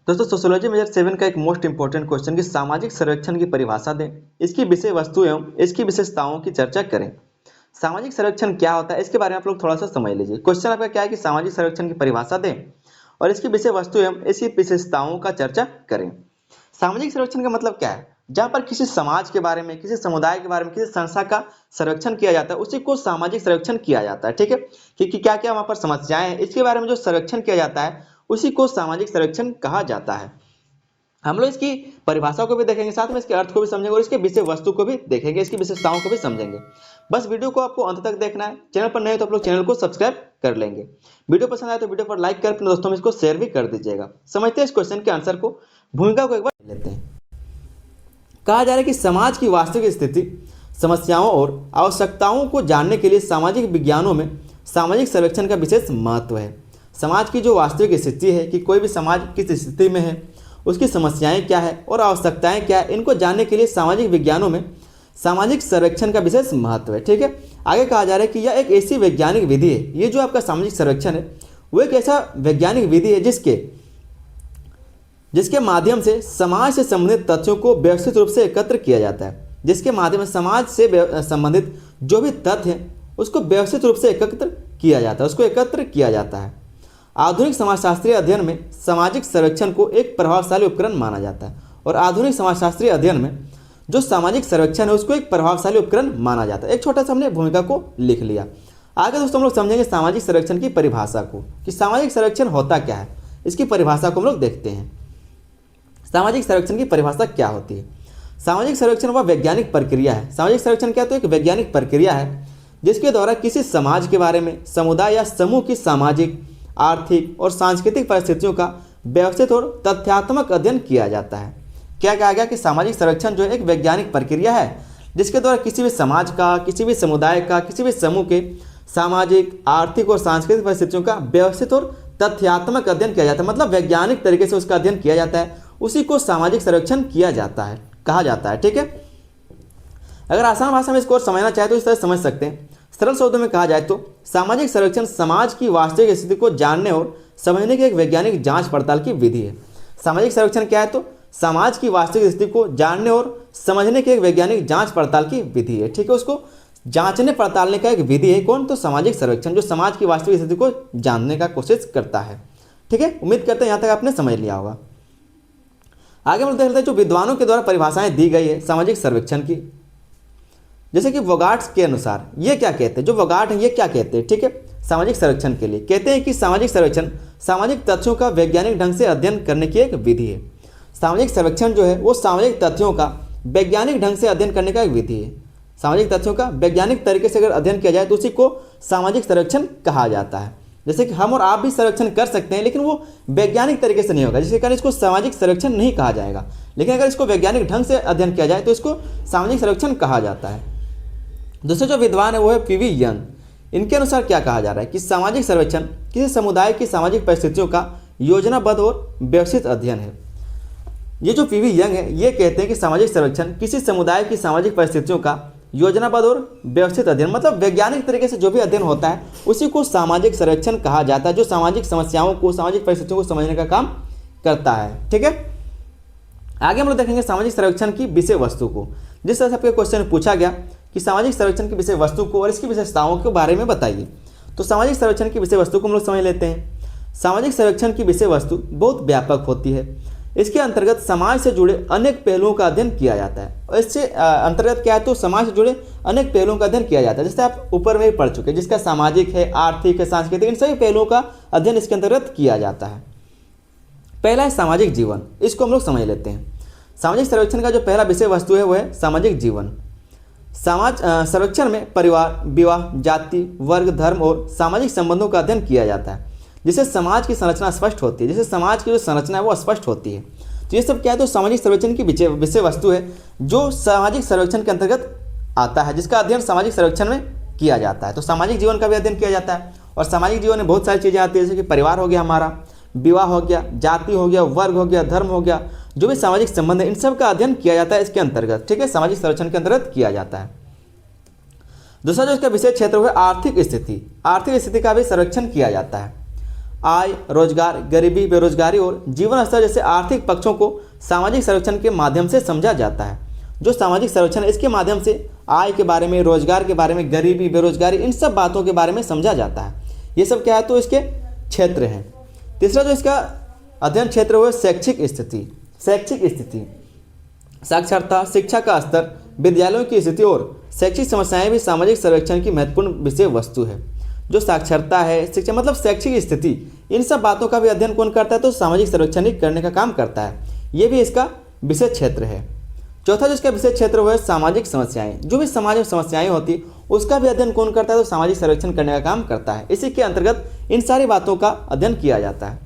दोस्तों sociology major 7 का एक मोस्ट इंपॉर्टेंट क्वेश्चन कि सामाजिक संरक्षण की परिभाषा दें, इसकी विषय वस्तु एवं इसकी विशेषताओं की चर्चा करें। सामाजिक संरक्षण क्या होता है इसके बारे में आप लोग थोड़ा सा समझ लीजिए। क्वेश्चन आपका क्या है कि सामाजिक संरक्षण की परिभाषा दें और इसकी विषय वस्तु एवं इसकी विशेषताओं का चर्चा करें। सामाजिक संरक्षण का मतलब क्या है? जहां पर किसी समाज के बारे में, किसी समुदाय के बारे में, किसी संस्था का संरक्षण किया जाता है उसी को सामाजिक संरक्षण किया जाता है। ठीक है, क्योंकि क्या क्या वहां पर समस्याएं हैं इसके बारे में जो संरक्षण किया जाता है उसी को सामाजिक संरक्षण कहा जाता है। हम लोग इसकी परिभाषा को भी देखेंगे, साथ में इसके अर्थ को भी समझेंगे और इसके विषय वस्तु को भी देखेंगे, इसकी विशेषताओं को भी समझेंगे। बस वीडियो को आपको अंत तक देखना है। चैनल पर नए तो आप लोग चैनल को सब्सक्राइब कर लेंगे। वीडियो पसंद आए तो वीडियो पर लाइक कर अपने दोस्तों में इसको शेयर भी कर दीजिएगा। समझते हैं इस क्वेश्चन के आंसर को, भूमिका को एक बार लेते हैं। कहा जा रहा है कि समाज की वास्तविक स्थिति, समस्याओं और आवश्यकताओं को जानने के लिए सामाजिक विज्ञानों में सामाजिक संरक्षण का विशेष महत्व है। समाज की जो वास्तविक स्थिति है कि कोई भी समाज किस स्थिति में है, उसकी समस्याएं क्या है और आवश्यकताएं क्या है, इनको जानने के लिए सामाजिक विज्ञानों में सामाजिक सर्वेक्षण का विशेष महत्व है। ठीक है, आगे कहा जा रहा है कि यह एक ऐसी वैज्ञानिक विधि है, ये जो आपका सामाजिक सर्वेक्षण है वो एक ऐसा वैज्ञानिक विधि है जिसके माध्यम से समाज से संबंधित तथ्यों को व्यवस्थित रूप से एकत्र किया जाता है। जिसके माध्यम से समाज से संबंधित जो भी तथ्य हैं उसको व्यवस्थित रूप से एकत्र किया जाता है। आधुनिक समाजशास्त्रीय अध्ययन में सामाजिक सर्वेक्षण को एक प्रभावशाली उपकरण माना जाता है और आधुनिक समाजशास्त्रीय अध्ययन में जो सामाजिक सर्वेक्षण है उसको एक प्रभावशाली उपकरण माना जाता है। एक छोटा सा हमने भूमिका को लिख लिया। आगे दोस्तों हम लोग समझेंगे सामाजिक सर्वेक्षण की परिभाषा को कि सामाजिक सर्वेक्षण होता क्या है, इसकी परिभाषा को हम लोग देखते हैं। सामाजिक सर्वेक्षण की परिभाषा क्या होती है? सामाजिक सर्वेक्षण वह वैज्ञानिक प्रक्रिया है। सामाजिक सर्वेक्षण क्या तो एक वैज्ञानिक प्रक्रिया है जिसके द्वारा किसी समाज के बारे में, समुदाय या समूह की सामाजिक, आर्थिक और सांस्कृतिक परिस्थितियों का व्यवस्थित और तथ्यात्मक अध्ययन किया जाता है। क्या कहा गया कि सामाजिक सर्वेक्षण जो है एक वैज्ञानिक प्रक्रिया है जिसके द्वारा किसी भी समाज का, किसी भी समुदाय का, किसी भी समूह के सामाजिक, आर्थिक और सांस्कृतिक परिस्थितियों का व्यवस्थित और तथ्यात्मक अध्ययन किया जाता है। मतलब वैज्ञानिक तरीके से उसका अध्ययन किया जाता है, उसी को सामाजिक सर्वेक्षण कहा जाता है। ठीक है, अगर आसान भाषा में इसको समझना चाहे तो इस तरह समझ सकते हैं। सरल शब्दों में कहा जाए तो सामाजिक सर्वेक्षण समाज की वास्तविक स्थिति को जानने और समझने की एक वैज्ञानिक जांच पड़ताल की विधि है। सामाजिक सर्वेक्षण क्या है तो समाज की वास्तविक स्थिति को जानने और समझने की एक वैज्ञानिक जांच पड़ताल की विधि है। ठीक है, उसको जांचने पड़तालने का एक विधि है कौन तो सामाजिक सर्वेक्षण, जो समाज की वास्तविक स्थिति को जानने का कोशिश करता है। ठीक है, उम्मीद करते हैं यहाँ तक आपने समझ लिया होगा। आगे हम लोग देख लेते हैं जो विद्वानों के द्वारा परिभाषाएं दी गई है सामाजिक सर्वेक्षण की। जैसे कि वोगाट्स के अनुसार ये क्या कहते हैं, जो वोगाट है ये क्या कहते हैं? ठीक है, सामाजिक सर्वेक्षण के लिए कहते हैं कि सामाजिक सर्वेक्षण सामाजिक तथ्यों का वैज्ञानिक ढंग से अध्ययन करने की एक विधि है। सामाजिक सर्वेक्षण जो है वो सामाजिक तथ्यों का वैज्ञानिक ढंग से अध्ययन करने का एक विधि है। सामाजिक तथ्यों का वैज्ञानिक तरीके से अगर अध्ययन किया जाए तो उसी को सामाजिक सर्वेक्षण कहा जाता है। जैसे कि हम और आप भी सर्वेक्षण कर सकते हैं लेकिन वो वैज्ञानिक तरीके से नहीं होगा, जिसके कारण इसको सामाजिक सर्वेक्षण नहीं कहा जाएगा। लेकिन अगर इसको वैज्ञानिक ढंग से अध्ययन किया जाए तो इसको सामाजिक सर्वेक्षण कहा जाता है। दूसरे जो विद्वान है वो है पीवी यंग। इनके अनुसार क्या कहा जा रहा है कि सामाजिक सर्वेक्षण किसी समुदाय की सामाजिक परिस्थितियों का योजनाबद्ध और व्यवस्थित अध्ययन है। ये जो पीवी यंग है ये कहते हैं कि सामाजिक सर्वेक्षण किसी समुदाय की सामाजिक परिस्थितियों का योजनाबद्ध और व्यवस्थित अध्ययन, मतलब वैज्ञानिक तरीके से जो भी अध्ययन होता है उसी को सामाजिक सर्वेक्षण कहा जाता है, जो सामाजिक समस्याओं को, सामाजिक परिस्थितियों को समझने का काम करता है। ठीक है, आगे हम लोग देखेंगे सामाजिक सर्वेक्षण की विषय वस्तु को। जिस तरह से आपके क्वेश्चन में पूछा गया कि सामाजिक सर्वेक्षण की विषय वस्तु को और इसकी विशेषताओं के बारे में बताइए, तो सामाजिक सर्वेक्षण की विषय वस्तु को हम लोग समझ लेते हैं। सामाजिक सर्वेक्षण की विषय वस्तु बहुत व्यापक होती है। इसके अंतर्गत समाज से जुड़े अनेक पहलुओं का अध्ययन किया जाता है। और इससे अंतर्गत क्या है तो समाज से जुड़े अनेक पहलुओं का अध्ययन किया जाता है, जैसे आप ऊपर में ही पढ़ चुके हैं, जिसका सामाजिक है, आर्थिक है, सांस्कृतिक, इन सभी पहलुओं का अध्ययन इसके अंतर्गत किया जाता है। पहला है सामाजिक जीवन, इसको हम लोग समझ लेते हैं। सामाजिक सर्वेक्षण का जो पहला विषय वस्तु है वो है सामाजिक जीवन। समाज सर्वेक्षण में परिवार, विवाह, जाति, वर्ग, धर्म और सामाजिक संबंधों का अध्ययन किया जाता है, जिससे समाज की संरचना स्पष्ट होती है, जिससे समाज की जो संरचना है वो स्पष्ट होती है। तो ये सब क्या है तो सामाजिक सर्वेक्षण की विषय वस्तु है जो सामाजिक सर्वेक्षण के अंतर्गत आता है, जिसका अध्ययन सामाजिक सर्वेक्षण में किया जाता है। तो सामाजिक जीवन का भी अध्ययन किया जाता है और सामाजिक जीवन में बहुत सारी चीज़ें आती है, जैसे कि परिवार हो गया हमारा, विवाह हो गया, जाति हो गया, वर्ग हो गया, धर्म हो गया, जो भी सामाजिक संबंध है इन सब का अध्ययन किया जाता है इसके अंतर्गत। ठीक है, सामाजिक सर्वेक्षण के अंतर्गत किया जाता है। दूसरा जो इसका विषय क्षेत्र है आर्थिक स्थिति। आर्थिक स्थिति का भी सर्वेक्षण किया जाता है। आय, रोजगार, गरीबी, बेरोजगारी और जीवन स्तर जैसे आर्थिक पक्षों को सामाजिक सर्वेक्षण के माध्यम से समझा जाता है। जो सामाजिक सर्वेक्षण है इसके माध्यम से आय के बारे में, रोजगार के बारे में, गरीबी, बेरोजगारी, इन सब बातों के बारे में समझा जाता है। ये सब क्या है, तो इसके क्षेत्र हैं। तीसरा जो इसका अध्ययन क्षेत्र वो है शैक्षिक स्थिति। शैक्षिक स्थिति, साक्षरता, शिक्षा का स्तर, विद्यालयों की स्थिति और शैक्षिक समस्याएं भी सामाजिक सर्वेक्षण की महत्वपूर्ण विषय वस्तु है। जो साक्षरता है, शिक्षा मतलब शैक्षिक स्थिति, इन सब बातों का भी अध्ययन कौन करता है, तो सामाजिक सर्वेक्षण ही करने का काम करता है। ये भी इसका विषय क्षेत्र है। चौथा जो इसका विषय क्षेत्र वो है सामाजिक समस्याएं। जो भी समाज में समस्याएं होती उसका भी अध्ययन कौन करता है, तो सामाजिक सर्वेक्षण करने का काम करता है। इसी के अंतर्गत इन सारी बातों का अध्ययन किया जाता है।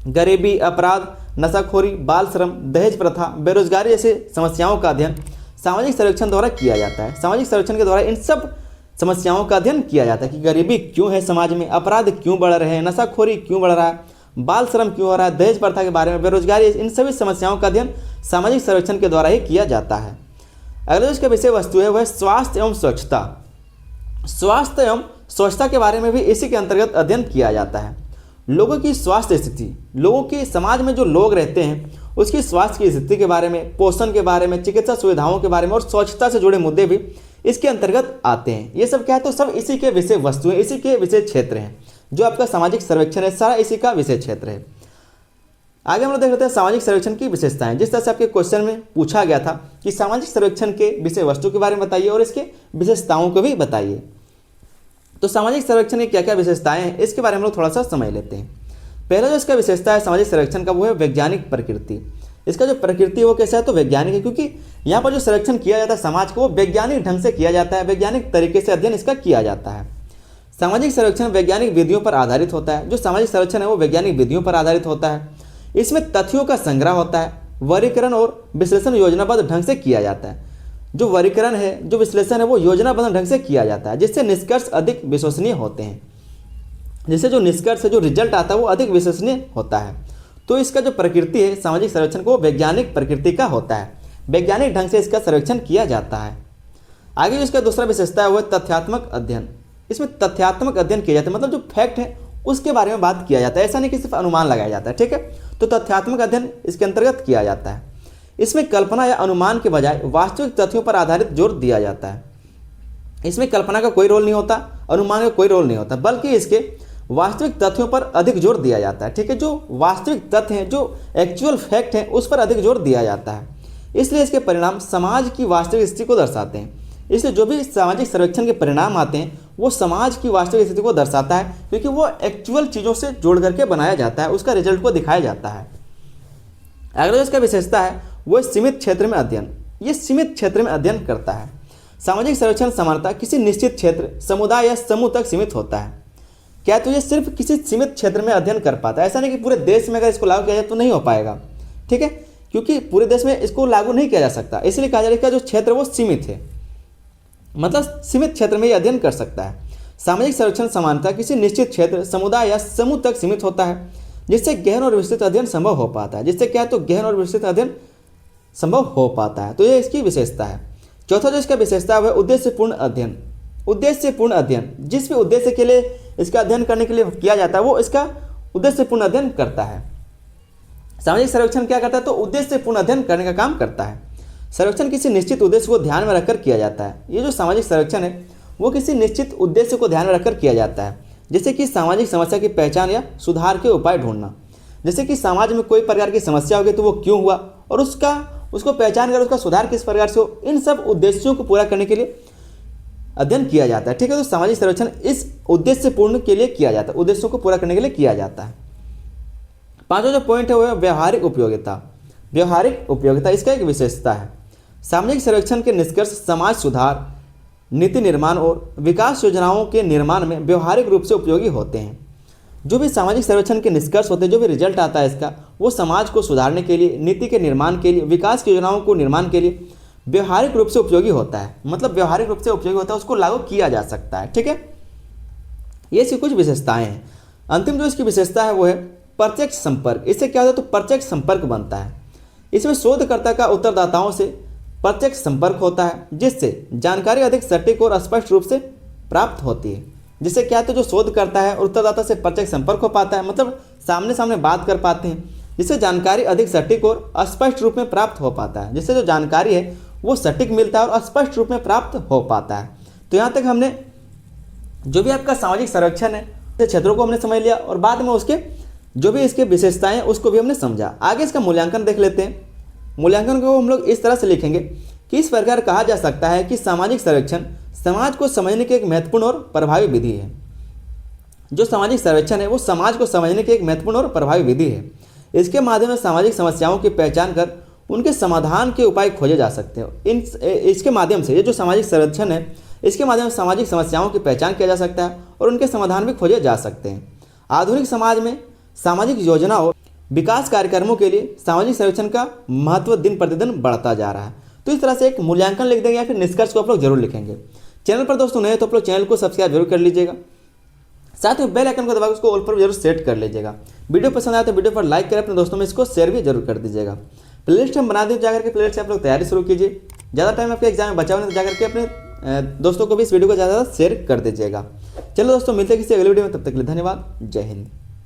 गरीबी, अपराध, नशाखोरी, बाल श्रम, दहेज प्रथा, बेरोजगारी जैसे समस्याओं का अध्ययन सामाजिक सर्वेक्षण द्वारा किया जाता है। सामाजिक सर्वेक्षण के द्वारा इन सब समस्याओं का अध्ययन किया जाता है कि गरीबी क्यों है समाज में, अपराध क्यों बढ़ रहे हैं, नशाखोरी क्यों बढ़ रहा है, बाल श्रम क्यों हो रहा है, दहेज प्रथा के बारे में, बेरोजगारी, इन सभी समस्याओं का अध्ययन सामाजिक सर्वेक्षण के द्वारा ही किया जाता है। अगला जो इसका विषय वस्तु है वह स्वास्थ्य एवं स्वच्छता। स्वास्थ्य एवं स्वच्छता के बारे में भी इसी के अंतर्गत अध्ययन किया जाता है। लोगों की स्वास्थ्य स्थिति, लोगों के समाज में जो लोग रहते हैं उसकी स्वास्थ्य की स्थिति के बारे में, पोषण के बारे में, चिकित्सा सुविधाओं के बारे में और स्वच्छता से जुड़े मुद्दे भी इसके अंतर्गत आते हैं। ये सब क्या है, तो सब इसी के विषय वस्तु हैं, इसी के विषय क्षेत्र हैं। जो आपका सामाजिक सर्वेक्षण है सारा इसी का विषय क्षेत्र है। आगे हम लोग देख लेते हैं सामाजिक सर्वेक्षण की विशेषताएं। जिस तरह से आपके क्वेश्चन में पूछा गया था कि सामाजिक सर्वेक्षण के विषय वस्तु के बारे में बताइए और इसके विशेषताओं को भी बताइए, तो सामाजिक सर्वेक्षण की क्या क्या विशेषताएं हैं इसके बारे में हम लोग थोड़ा सा समझ लेते हैं। पहला जो इसका विशेषता है सामाजिक सर्वेक्षण का वो है वैज्ञानिक प्रकृति। इसका जो प्रकृति है वो कैसा है, तो वैज्ञानिक है, क्योंकि यहाँ पर जो सर्वेक्षण किया जाता है समाज को वो वैज्ञानिक ढंग से किया जाता है, वैज्ञानिक तरीके से अध्ययन इसका किया जाता है। सामाजिक सर्वेक्षण वैज्ञानिक विधियों पर आधारित होता है। जो सामाजिक सर्वेक्षण है वो वैज्ञानिक विधियों पर आधारित होता है। इसमें तथ्यों का संग्रह होता है, वर्गीकरण और विश्लेषण योजनाबद्ध ढंग से किया जाता है। जो वर्गीकरण है, जो विश्लेषण है वो योजनाबद्ध ढंग से किया जाता है, जिससे निष्कर्ष अधिक विश्वसनीय होते हैं। जिससे जो निष्कर्ष है, जो रिजल्ट आता है वो अधिक विश्वसनीय होता है। तो इसका जो प्रकृति है सामाजिक सर्वेक्षण को वैज्ञानिक प्रकृति का होता है, वैज्ञानिक ढंग से इसका सर्वेक्षण किया जाता है। आगे जो इसका दूसरा विशेषता है वो है तथ्यात्मक अध्ययन। इसमें तथ्यात्मक अध्ययन किया जाता है, मतलब जो फैक्ट है उसके बारे में बात किया जाता है, ऐसा नहीं कि सिर्फ अनुमान लगाया जाता है। ठीक है, तो तथ्यात्मक अध्ययन इसके अंतर्गत किया जाता है। इसमें कल्पना या अनुमान के बजाय वास्तविक तथ्यों पर आधारित जोर दिया जाता है। इसमें कल्पना का कोई रोल नहीं होता, अनुमान का कोई रोल नहीं होता, बल्कि इसके वास्तविक तथ्यों पर अधिक जोर दिया जाता है। ठीक है, जो वास्तविक तथ्य हैं, जो एक्चुअल फैक्ट हैं, उस पर अधिक जोर दिया जाता है। इसलिए इसके परिणाम समाज की वास्तविक स्थिति को दर्शाते हैं। इसलिए जो भी सामाजिक सर्वेक्षण के परिणाम आते हैं वो समाज की वास्तविक स्थिति को दर्शाता है, क्योंकि वो एक्चुअल चीज़ों से जोड़ करके बनाया जाता है, उसका रिजल्ट को दिखाया जाता है। अगला जो इसका विशेषता है वो सीमित क्षेत्र में अध्ययन। ये सीमित क्षेत्र में अध्ययन करता है। सामाजिक सर्वेक्षण सामान्यतः किसी निश्चित क्षेत्र, समुदाय या समूह तक सीमित होता है। क्या, तो ये सिर्फ किसी सीमित क्षेत्र में अध्ययन कर पाता है। ऐसा नहीं कि पूरे देश में अगर इसको लागू किया जाए तो नहीं हो पाएगा। ठीक है, क्योंकि पूरे देश में इसको लागू नहीं किया जा सकता, इसलिए कहा जा रहा है इसका जो क्षेत्र वो सीमित है, मतलब सीमित क्षेत्र में ये अध्ययन कर सकता है। सामाजिक सर्वेक्षण सामान्यतः किसी निश्चित क्षेत्र, समुदाय या समूह तक सीमित होता है, जिससे गहन और विस्तृत अध्ययन संभव हो पाता है। जिससे क्या है, तो गहन और विस्तृत अध्ययन संभव हो पाता है। तो ये इसकी विशेषता है। चौथा जो इसका विशेषता है वह उद्देश्यपूर्ण अध्ययन। उद्देश्यपूर्ण अध्ययन, जिस भी उद्देश्य के लिए इसका अध्ययन करने के लिए किया जाता है वो इसका उद्देश्यपूर्ण अध्ययन करता है। सामाजिक सर्वेक्षण क्या करता है, तो उद्देश्यपूर्ण अध्ययन करने का काम करता है। सर्वेक्षण किसी निश्चित उद्देश्य को ध्यान में रखकर किया जाता है। ये जो सामाजिक सर्वेक्षण है वो किसी निश्चित उद्देश्य को ध्यान में रखकर किया जाता है, जैसे कि सामाजिक समस्या की पहचान या सुधार के उपाय ढूंढना। जैसे कि समाज में कोई प्रकार की समस्या होगी तो वो क्यों हुआ और उसको पहचान कर उसका सुधार किस प्रकार से हो, इन सब उद्देश्यों को पूरा करने के लिए अध्ययन किया जाता है। ठीक है, तो सामाजिक सर्वेक्षण इस उद्देश्यपूर्ण के लिए किया जाता है, उद्देश्यों को पूरा करने के लिए किया जाता है। पांचवा जो पॉइंट है वो है व्यवहारिक उपयोगिता। व्यवहारिक उपयोगिता इसका एक विशेषता है। सामाजिक सर्वेक्षण के निष्कर्ष समाज सुधार, नीति निर्माण और विकास योजनाओं के निर्माण में व्यवहारिक रूप से उपयोगी होते हैं। जो भी सामाजिक सर्वेक्षण के निष्कर्ष होते हैं, जो भी रिजल्ट आता है इसका, वो समाज को सुधारने के लिए, नीति के निर्माण के लिए, विकास की योजनाओं को निर्माण के लिए व्यवहारिक रूप से उपयोगी होता है। मतलब व्यवहारिक रूप से उपयोगी होता है, उसको लागू किया जा सकता है। ठीक है, ये इसकी कुछ विशेषताएं हैं। अंतिम जो इसकी विशेषता है वो है प्रत्यक्ष संपर्क। इससे क्या होता है, तो प्रत्यक्ष संपर्क बनता है। इसमें शोधकर्ता का उत्तरदाताओं से प्रत्यक्ष संपर्क होता है, जिससे जानकारी अधिक सटीक और स्पष्ट रूप से प्राप्त होती है। जिससे क्या तो जो शोध करता है और उत्तरदाता से प्रत्यक्ष संपर्क हो पाता है, मतलब सामने सामने बात कर पाते हैं, जिससे जानकारी अधिक सटीक और स्पष्ट रूप में प्राप्त हो पाता है, जिससे जो जानकारी है वो सटीक मिलता है और स्पष्ट रूप में प्राप्त हो पाता है। तो यहाँ तक हमने जो भी आपका सामाजिक सर्वेक्षण है क्षेत्रों को हमने समझ लिया और बाद में उसके जो भी इसके विशेषताएं हैं उसको भी हमने समझा। आगे इसका मूल्यांकन देख लेते हैं। मूल्यांकन को हम लोग इस तरह से लिखेंगे कि इस प्रकार कहा जा सकता है कि सामाजिक सर्वेक्षण समाज को समझने की एक महत्वपूर्ण और प्रभावी विधि है। जो सामाजिक सर्वेक्षण है वो समाज को समझने की एक महत्वपूर्ण और प्रभावी विधि है। इसके माध्यम से सामाजिक समस्याओं की पहचान कर उनके समाधान के उपाय खोजे जा सकते हैं। इसके माध्यम से ये जो सामाजिक सर्वेक्षण है इसके माध्यम से सामाजिक समस्याओं की पहचान किया जा सकता है और उनके समाधान भी खोजे जा सकते हैं। आधुनिक समाज में सामाजिक योजनाओं और विकास कार्यक्रमों के लिए सामाजिक सर्वेक्षण का महत्व दिन प्रतिदिन बढ़ता जा रहा है। तो इस तरह से एक मूल्यांकन लिख देंगे या फिर निष्कर्ष को आप लोग जरूर लिखेंगे। चैनल पर दोस्तों नए तो आप लोग चैनल को सब्सक्राइब जरूर कर लीजिएगा, साथ में बेल आइकन को दबाकर उसको ऑल पर जरूर सेट कर लीजिएगा। वीडियो पसंद आए तो वीडियो पर लाइक करें, अपने दोस्तों में इसको शेयर भी जरूर कर दीजिएगा। प्लेलिस्ट हम बना दें, जाकर के प्लेलिस्ट से आप लोग तैयारी शुरू कीजिए। ज़्यादा टाइम आपके एग्जाम में बचा हुआ नहीं तो जाकर के अपने दोस्तों को भी इस वीडियो को ज़्यादा शेयर कर दीजिएगा। चलो दोस्तों मिलते हैं किसी अगले वीडियो में, तब तक के लिए धन्यवाद। जय हिंद।